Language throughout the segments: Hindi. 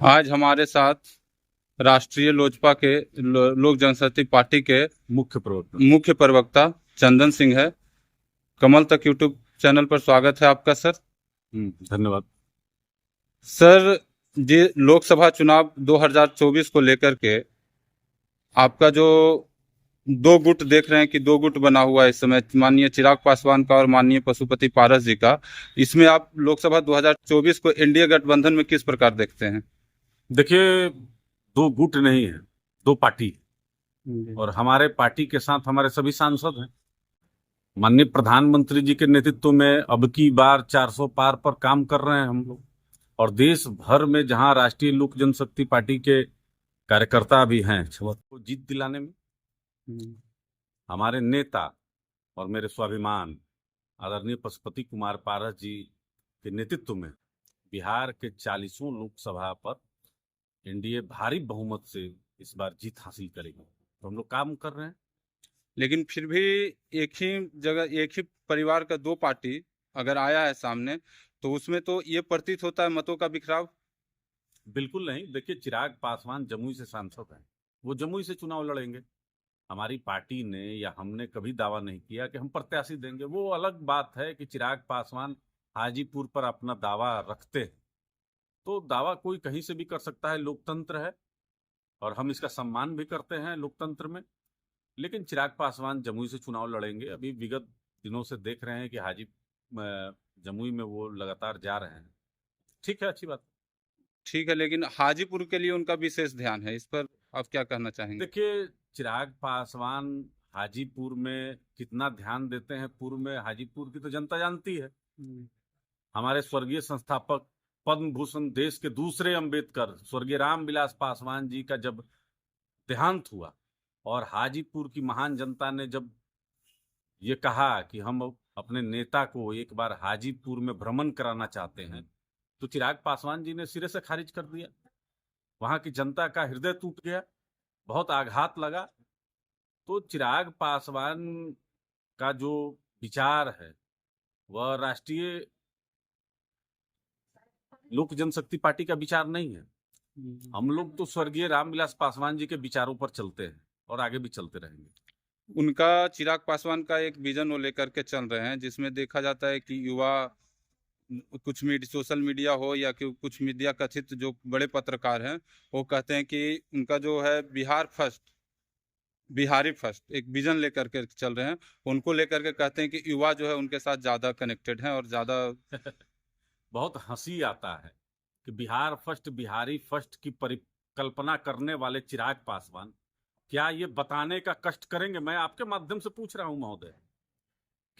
आज हमारे साथ राष्ट्रीय लोजपा के लोक जनशक्ति पार्टी के मुख्य प्रवक्ता चंदन सिंह है। कमल तक यूट्यूब चैनल पर स्वागत है आपका सर। धन्यवाद सर, जी लोकसभा चुनाव 2024 को लेकर के आपका जो दो गुट देख रहे हैं कि दो गुट बना हुआ है इस समय, माननीय चिराग पासवान का और माननीय पशुपति पारस जी का। इसमें आप लोकसभा 2024 को एनडीए गठबंधन में किस प्रकार देखते हैं? देखिए, दो गुट नहीं है, दो पार्टी है। और हमारे पार्टी के साथ हमारे सभी सांसद हैं। माननीय प्रधानमंत्री जी के नेतृत्व में अब की बार 400 पार पर काम कर रहे हैं हम लोग। और देश भर में जहां राष्ट्रीय लोक जनशक्ति पार्टी के कार्यकर्ता भी हैं, को जीत दिलाने में हमारे नेता और मेरे स्वाभिमान आदरणीय पशुपति कुमार पारस जी के नेतृत्व में बिहार के 40 लोकसभा पर एनडीए भारी बहुमत से इस बार जीत हासिल करेगी। तो हम लोग काम कर रहे हैं। लेकिन फिर भी एक ही जगह, एक ही परिवार का दो पार्टी अगर आया है सामने, तो उसमें तो ये प्रतीत होता है मतों का बिखराव। बिल्कुल नहीं। देखिए, चिराग पासवान जमुई से सांसद हैं, वो जमुई से चुनाव लड़ेंगे। हमारी पार्टी ने या हमने कभी दावा नहीं किया कि हम प्रत्याशी देंगे। वो अलग बात है कि चिराग पासवान हाजीपुर पर अपना दावा रखते हैं, तो दावा कोई कहीं से भी कर सकता है, लोकतंत्र है और हम इसका सम्मान भी करते हैं लोकतंत्र में। लेकिन चिराग पासवान जमुई से चुनाव लड़ेंगे। अभी विगत दिनों से देख रहे हैं कि जमुई में वो लगातार जा रहे हैं। ठीक है, अच्छी बात। ठीक है, लेकिन हाजीपुर के लिए उनका विशेष ध्यान है, इस पर आप क्या कहना चाहेंगे? देखिए, चिराग पासवान हाजीपुर में कितना ध्यान देते हैं, पूर्व में हाजीपुर की तो जनता जानती है। हमारे स्वर्गीय संस्थापक पद्म भूषण देश के दूसरे अंबेडकर स्वर्गीय रामविलास पासवान जी का जब देहांत हुआ और हाजीपुर की महान जनता ने जब ये कहा कि हम अपने नेता को एक बार हाजीपुर में भ्रमण कराना चाहते हैं, तो चिराग पासवान जी ने सिरे से खारिज कर दिया। वहां की जनता का हृदय टूट गया, बहुत आघात लगा। तो चिराग पासवान का जो विचार है वह राष्ट्रीय लोक जनशक्ति पार्टी का विचार नहीं है। हम लोग तो स्वर्गीय रामविलास पासवान जी के विचारों पर चलते हैं और आगे भी चलते रहेंगे। उनका, चिराग पासवान का एक विजन वो लेकर के चल रहे हैं, जिसमें देखा जाता है कि युवा, कुछ सोशल मीडिया हो या कि कुछ मीडिया कथित जो बड़े पत्रकार हैं, वो कहते हैं कि उनका जो है बिहार फर्स्ट, बिहारी फर्स्ट एक विजन लेकर के चल रहे हैं। उनको लेकर के कहते हैं कि युवा जो है उनके साथ ज़्यादा कनेक्टेड हैं और ज़्यादा बहुत हंसी आता है कि बिहार फर्स्ट, बिहारी फर्स्ट की परिकल्पना करने वाले चिराग पासवान क्या ये बताने का कष्ट करेंगे? मैं आपके माध्यम से पूछ रहा हूं महोदय,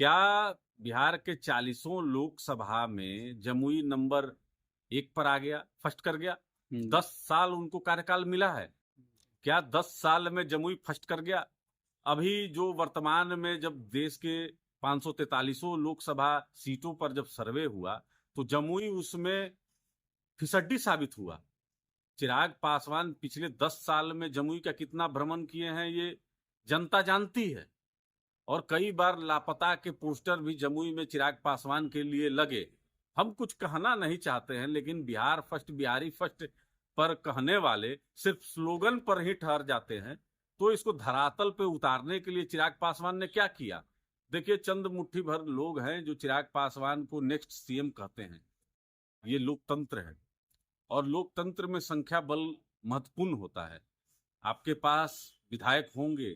क्या बिहार के 40 लोकसभा में जमुई नंबर 1 पर आ गया, फर्स्ट कर गया? 10 साल उनको कार्यकाल मिला है, क्या 10 साल में जमुई फर्स्ट कर गया? अभी जो वर्तमान में जब देश के 543 लोकसभा सीटों पर जब सर्वे हुआ तो जमुई उसमें फिसड्डी साबित हुआ। चिराग पासवान पिछले 10 साल में जमुई का कितना भ्रमण किए हैं ये जनता जानती है। और कई बार लापता के पोस्टर भी जमुई में चिराग पासवान के लिए लगे। हम कुछ कहना नहीं चाहते हैं, लेकिन बिहार फर्स्ट, बिहारी फर्स्ट पर कहने वाले सिर्फ स्लोगन पर ही ठहर जाते हैं। तो इसको धरातल पे उतारने के लिए चिराग पासवान ने क्या किया? देखिए, चंद मुट्ठी भर लोग हैं जो चिराग पासवान को नेक्स्ट सीएम कहते हैं। ये लोकतंत्र है और लोकतंत्र में संख्या बल महत्वपूर्ण होता है। आपके पास विधायक होंगे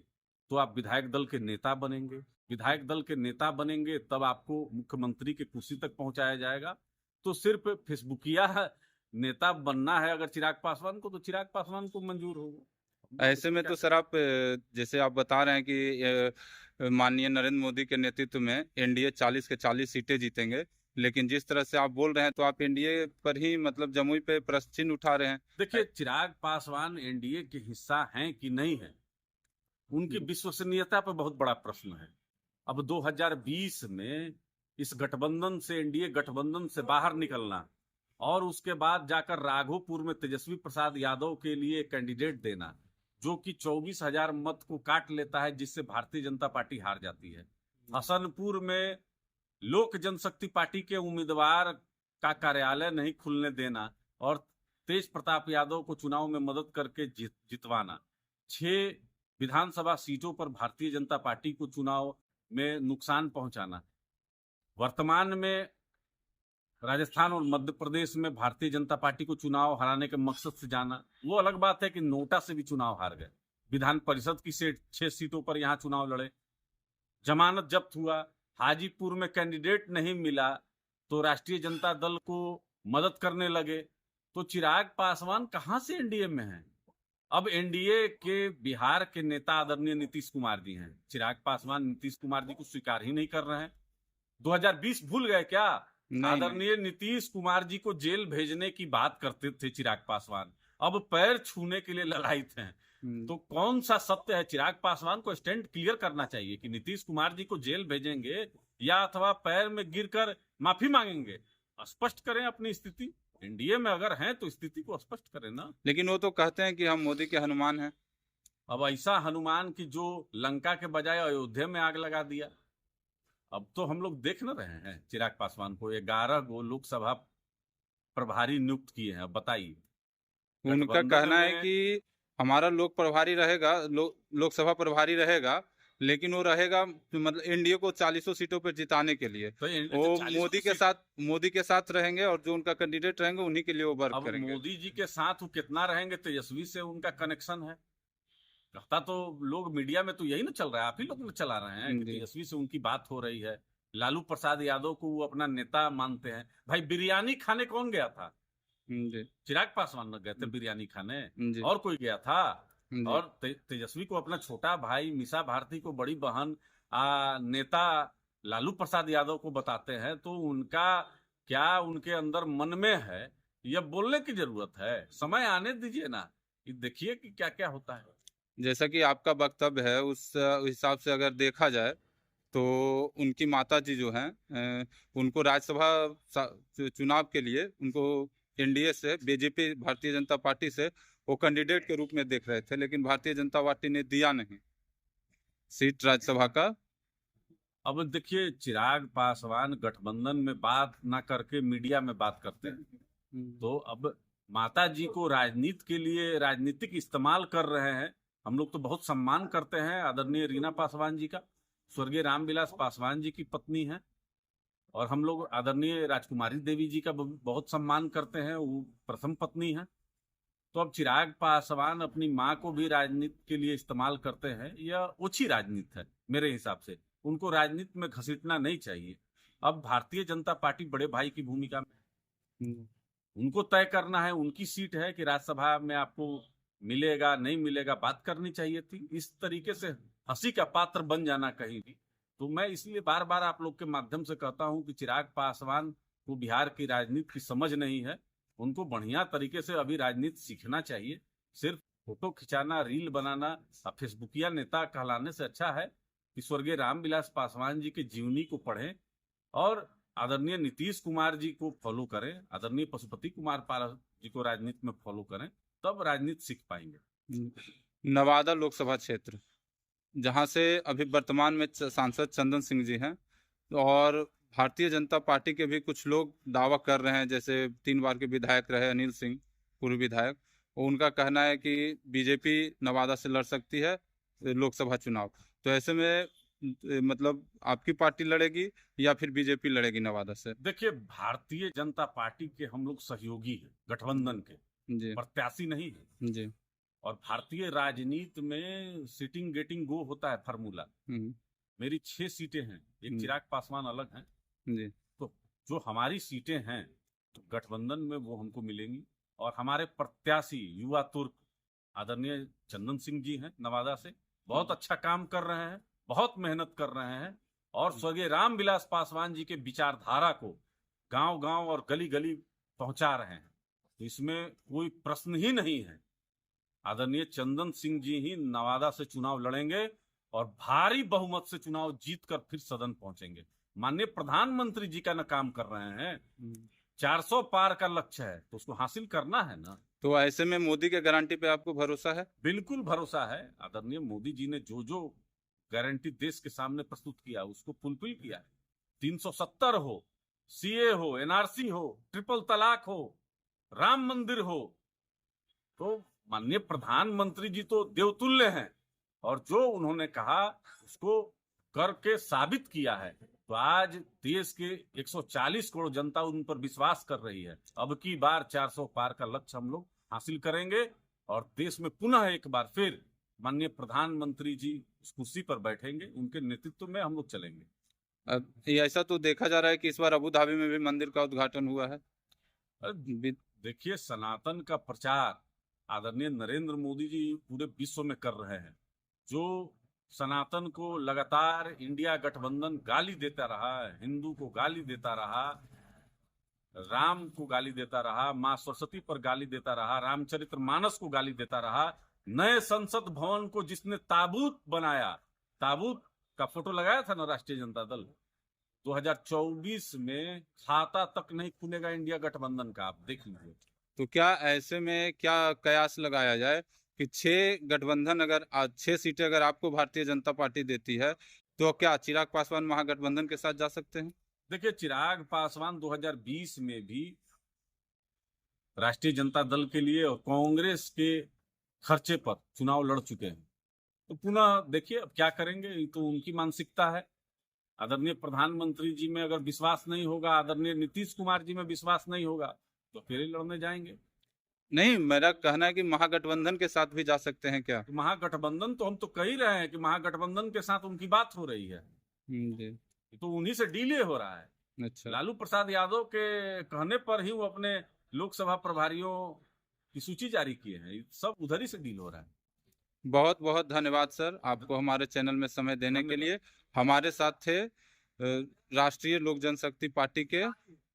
तो आप विधायक दल के नेता बनेंगे, विधायक दल के नेता बनेंगे तब आपको मुख्यमंत्री के कुर्सी तक पहुंचाया जाएगा। तो सिर्फ फेसबुकिया नेता बनना है अगर चिराग पासवान को, तो चिराग पासवान को मंजूर होगा। ऐसे में तो सर आप, जैसे आप बता रहे हैं कि माननीय नरेंद्र मोदी के नेतृत्व में एनडीए 40 के 40 सीटें जीतेंगे, लेकिन जिस तरह से आप बोल रहे हैं तो आप एनडीए पर ही, मतलब जमुई पे प्रश्न चिन्ह उठा रहे हैं। देखिए, चिराग पासवान एनडीए के हिस्सा हैं कि नहीं है, उनकी विश्वसनीयता पर बहुत बड़ा प्रश्न है। अब 2020 में इस गठबंधन से, एनडीए गठबंधन से बाहर निकलना और उसके बाद जाकर राघोपुर में तेजस्वी प्रसाद यादव के लिए कैंडिडेट देना, जो कि 24,000 मत को काट लेता है, जिससे भारतीय जनता पार्टी हार जाती है। हसनपुर में लोक जनशक्ति पार्टी के उम्मीदवार का कार्यालय नहीं खुलने देना और तेज प्रताप यादव को चुनाव में मदद करके जितवाना, 6 विधानसभा सीटों पर भारतीय जनता पार्टी को चुनाव में नुकसान पहुंचाना, वर्तमान में राजस्थान और मध्य प्रदेश में भारतीय जनता पार्टी को चुनाव हराने के मकसद से जाना। वो अलग बात है कि नोटा से भी चुनाव हार गए, विधान परिषद की 6 सीटों पर यहां चुनाव लड़े, जमानत जब्त हुआ, हाजीपुर में कैंडिडेट नहीं मिला तो राष्ट्रीय जनता दल को मदद करने लगे। तो चिराग पासवान कहां से एनडीए में हैं? अब एनडीए के बिहार के नेता आदरणीय नीतीश कुमार जी हैं। चिराग पासवान नीतीश कुमार जी को स्वीकार ही नहीं कर रहे हैं। 2020 भूल गए क्या? आदरणीय नीतीश कुमार जी को जेल भेजने की बात करते थे चिराग पासवान, अब पैर छूने के लिए ललायित हैं। तो कौन सा सत्य है? चिराग पासवान को स्टैंड क्लियर करना चाहिए कि नीतीश कुमार जी को जेल भेजेंगे या अथवा पैर में गिरकर माफी मांगेंगे। स्पष्ट करें अपनी स्थिति, एनडीए में अगर हैं तो स्थिति को स्पष्ट करें ना। लेकिन वो तो कहते हैं कि हम मोदी के हनुमान हैं। अब ऐसा हनुमान की जो लंका के बजाय अयोध्या में आग लगा दिया। अब तो हम लोग देख न रहे हैं चिराग पासवान को 11 गो लोकसभा प्रभारी नियुक्त किए हैं। अब बताइए, उनका कहना है कि हमारा लोकसभा प्रभारी रहेगा, लेकिन वो रहेगा मतलब एनडीए को 40 सीटों पर जिताने के लिए। तो वो मोदी के साथ रहेंगे और जो उनका कैंडिडेट रहेंगे उन्हीं के लिए वो वर्क करेंगे। मोदी जी के साथ वो कितना रहेंगे? तेजस्वी से उनका कनेक्शन है। कहता तो लोग मीडिया में तो यही ना चल रहा है, आप ही लोग चला रहे हैं कि तेजस्वी से उनकी बात हो रही है। लालू प्रसाद यादव को वो अपना नेता मानते हैं। भाई बिरयानी खाने कौन गया था? चिराग पासवान गए थे बिरयानी खाने, और कोई गया था? और तेजस्वी को अपना छोटा भाई, मीसा भारती को बड़ी बहन नेता लालू प्रसाद यादव को बताते हैं। तो उनका क्या उनके अंदर मन में है यह बोलने की जरूरत है। समय आने दीजिए ना, देखिए कि क्या क्या होता है। जैसा कि आपका वक्तव्य है उस हिसाब से अगर देखा जाए तो उनकी माता जी जो हैं उनको राज्यसभा चुनाव के लिए उनको एनडीए से बीजेपी भारतीय जनता पार्टी से वो कैंडिडेट के रूप में देख रहे थे, लेकिन भारतीय जनता पार्टी ने दिया नहीं सीट राज्यसभा का। अब देखिए, चिराग पासवान गठबंधन में बात ना करके मीडिया में बात करते हैं। तो अब माता जी को राजनीति के लिए राजनीतिक इस्तेमाल कर रहे हैं। हम लोग तो बहुत सम्मान करते हैं आदरणीय रीना पासवान जी का, स्वर्गीय रामविलास पासवान जी की पत्नी है। और हम लोग आदरणीय राजकुमारी देवी जी का बहुत सम्मान करते हैं, वो प्रथम पत्नी है। तो अब चिराग पासवान अपनी माँ को भी राजनीति के लिए इस्तेमाल करते हैं, यह ओछी राजनीति है मेरे हिसाब से। उनको राजनीति में घसीटना नहीं चाहिए। अब भारतीय जनता पार्टी बड़े भाई की भूमिका में, उनको तय करना है, उनकी सीट है कि राज्यसभा में आपको मिलेगा नहीं मिलेगा, बात करनी चाहिए थी। इस तरीके से हंसी का पात्र बन जाना कहीं भी। तो मैं इसलिए बार बार आप लोग के माध्यम से कहता हूं कि चिराग पासवान को बिहार की राजनीति की समझ नहीं है। उनको बढ़िया तरीके से अभी राजनीति सीखना चाहिए। सिर्फ फोटो खिंचाना, रील बनाना, फेसबुकिया नेता कहलाने से अच्छा है कि स्वर्गीय रामविलास पासवान जी के जीवनी को पढ़ें और आदरणीय नीतीश कुमार जी को फॉलो करें, आदरणीय पशुपति कुमार पाल जी को राजनीति में फॉलो करें, तब राजनीति सीख पाएंगे। नवादा लोकसभा क्षेत्र जहां से अभी वर्तमान में सांसद चंदन सिंह जी हैं और भारतीय जनता पार्टी के भी कुछ लोग दावा कर रहे हैं, जैसे 3 बार के विधायक रहे अनिल सिंह, पूर्व विधायक, उनका कहना है कि बीजेपी नवादा से लड़ सकती है लोकसभा चुनाव। तो ऐसे में मतलब आपकी पार्टी लड़ेगी या फिर बीजेपी लड़ेगी नवादा से? देखिए, भारतीय जनता पार्टी के हम लोग सहयोगी हैं, गठबंधन के जी, प्रत्याशी नहीं है जी। और भारतीय राजनीति में सिटिंग गेटिंग गो होता है फार्मूला। मेरी 6 सीटें हैं, एक चिराग पासवान अलग हैं जी। तो जो हमारी सीटें हैं तो गठबंधन में वो हमको मिलेंगी। और हमारे प्रत्याशी युवा तुर्क आदरणीय चंदन सिंह जी हैं नवादा से, बहुत अच्छा काम कर रहे हैं, बहुत मेहनत कर रहे हैं और स्वर्गीय रामविलास पासवान जी के विचारधारा को गांव गांव और गली गली पहुंचा रहे हैं। तो इसमें कोई प्रश्न ही नहीं है। आदरणीय चंदन सिंह जी ही नवादा से चुनाव लड़ेंगे और भारी बहुमत से चुनाव जीतकर फिर सदन पहुंचेंगे। माननीय प्रधानमंत्री जी का न काम कर रहे हैं, 400 पार का लक्ष्य है तो उसको हासिल करना है ना। तो ऐसे में मोदी के गारंटी पे आपको भरोसा है? बिल्कुल भरोसा है। आदरणीय मोदी जी ने जो जो गारंटी देश के सामने प्रस्तुत किया उसको फुलफिल किया है। 370 हो, सीए हो, एनआरसी हो, ट्रिपल तलाक हो, राम मंदिर हो, तो माननीय प्रधानमंत्री जी तो देवतुल्य हैं, और जो उन्होंने कहा उसको करके साबित किया है। तो आज देश के 140 करोड़ जनता उन पर विश्वास कर रही है। अब की बार 400 पार का लक्ष्य हम लोग हासिल करेंगे और देश में पुनः एक बार फिर माननीय प्रधानमंत्री जी उस कुर्सी पर बैठेंगे, उनके नेतृत्व में हम लोग चलेंगे। ये ऐसा तो देखा जा रहा है कि इस बार अबू धाबी में भी मंदिर का उद्घाटन हुआ है। देखिए, सनातन का प्रचार आदरणीय नरेंद्र मोदी जी पूरे विश्व में कर रहे हैं। जो सनातन को लगातार इंडिया गठबंधन गाली देता रहा, हिंदू को गाली देता रहा, राम को गाली देता रहा, माँ सरस्वती पर गाली देता रहा, रामचरितमानस को गाली देता रहा, नए संसद भवन को जिसने ताबूत बनाया, ताबूत का फोटो लगाया था ना राष्ट्रीय जनता दल, 2024 में खाता तक नहीं खुलेगा इंडिया गठबंधन का, आप देख लीजिए। तो क्या ऐसे में क्या कयास लगाया जाए कि 6 सीटें अगर आपको भारतीय जनता पार्टी देती है तो क्या चिराग पासवान महागठबंधन के साथ जा सकते हैं? देखिए, चिराग पासवान 2020 में भी राष्ट्रीय जनता दल के लिए और कांग्रेस के खर्चे पर चुनाव लड़ चुके हैं। तो पुनः देखिए अब क्या करेंगे, ये तो उनकी मानसिकता है। आदरणीय प्रधानमंत्री जी में अगर विश्वास नहीं होगा, आदरणीय नीतीश कुमार जी में विश्वास नहीं होगा, तो फिर ही लड़ने जाएंगे। नहीं, मेरा कहना है कि महागठबंधन के साथ भी जा सकते हैं क्या? तो महागठबंधन तो हम तो कह ही रहे हैं कि महागठबंधन के साथ उनकी बात हो रही है, जी। तो उन्हीं से डीले हो रहा है। अच्छा। लालू प्रसाद यादव के कहने पर ही वो अपने लोकसभा प्रभारियों की सूची जारी किए हैं, सब उधर ही से डील हो रहा है। बहुत बहुत धन्यवाद सर, आपको हमारे चैनल में समय देने के लिए। हमारे साथ थे राष्ट्रीय लोक जनशक्ति पार्टी के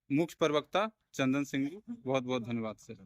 मुख्य प्रवक्ता चंदन सिंह जी। बहुत बहुत धन्यवाद सर।